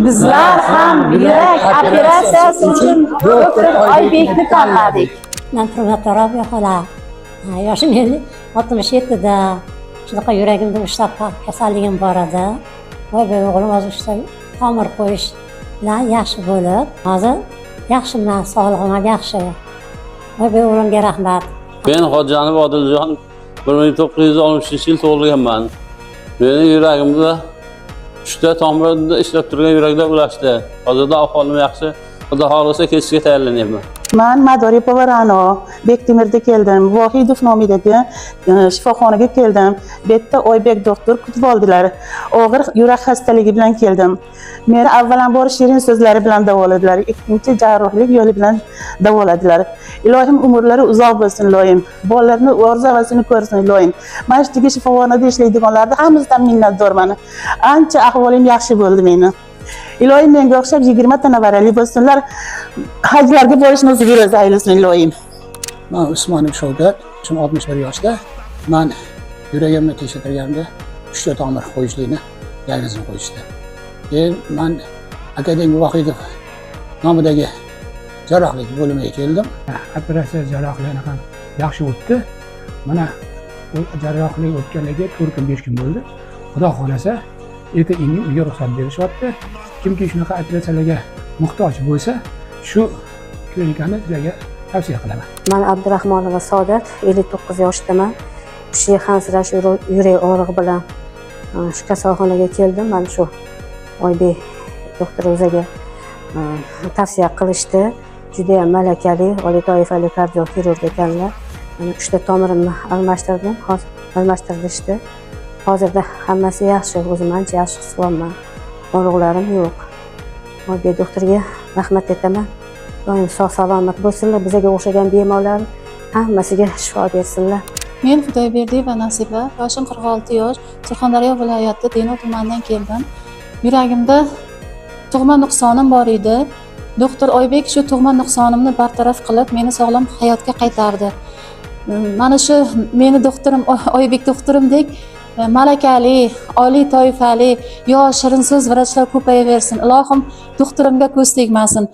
Bizlar ham yurak operatsiyasi uchun doktor Oybekni tanladik. Men Turmatorobiya xola. Yoshim 67da. Shunaqa yuragimda 3 ta kasalligim bor edi. Oybek o'g'lim hozir ishda tomir qo'yish bilan yaxshi bo'lib, hozir yaxshiman, sog'lig'im ham yaxshi. Oybek o'g'limga rahmat. Men Xo'janov Odiljon 1960-yil tug'ilganman. Mening yuragimda 3 ta tomirda ishlab turgan yuraklar ulashdi. Hozirda ahvolim yaxshi. Xudo xohlasa kechga tayyorlanyapman. Men Madoripova Ra'no Bektemirda keldim. Vohidov nomidagi shifoxonaga keldim. Bu yerda Oybek doktor kutib oldilar. Og'ir yurak xastaligi bilan keldim. Meni avvalambor shirin so'zlari bilan davoladilar. Ikkinchi jarrohlik yo'li bilan davoladilar. Ilohim umrlari uzoq bo'lsin ilohim. Bolalarni orzuvasini ko'rsin ilohim. Mana shu shifoxonada ishlaydiganlarga hammasidan minnatdorman. Ancha ahvolim yaxshi bo'ldi meni. Ilohim menga o'xshab 20 ta nevarali bo'lsinlar. Hajlarga borish nasib aylasin ilohim. Men Usmonov Shavkat, 61 yoshda. Men yuragimni tekshirtirganda 3 ta tomir qo'yishlikni diagnozini qo'yishdi. Men akademik Vohidov nomidagi jarrohlik bo'limiga keldim. Operatsiya jarrohligi ham yaxshi o'tdi. Mana u jarrohlik o'tganiga 4 kun 5 kun bo'ldi. Xudo xolasa erta-indin uyga ruxsat berishyapti. Kimki shunaqa operatsiyalarga muhtoj bo'lsa, shu klinikani sizlarga tavsiya qilaman. Men Abdurahmonova Saodat, 59 yoshdaman. Kishi hansirash yurak og'rig'i bilan shu kasalxonaga keldim. Mana shu Oybek doktor o'ziga tavsiya qilishdi. Juda ham malakali, oliy toifali kardiokirurg ekanlar. Mana 3 ta tomirimni almashtirdim, hozir almashtirishdi. Hozirda hammasi yaxshi, o'zim ancha yaxshi his qilaman. Og'riqlarim yo'q. Oybek doktorga rahmat aytaman. Doim sog' salomat bo'lsinlar, bizga o'xshagan bemorlar hammasiga shifo bersinlar. Men Xudoyberdiyeva Nasiba, yoshim 46 yosh, Surxondaryo viloyati Denov tumanidan keldim. Yuragimda tug'ma nuqsonim bor edi. Doktor Oybek shu tug'ma nuqsonimni bartaraf qilib, meni sog'lom hayotga qaytardi. Mana shu meni doktorim Oybek doktorimdek malakali, oliy toifali, yosh, shirin so'z vrachlar ko'payaversin. Ilohim doktorimga ko'z tegmasin.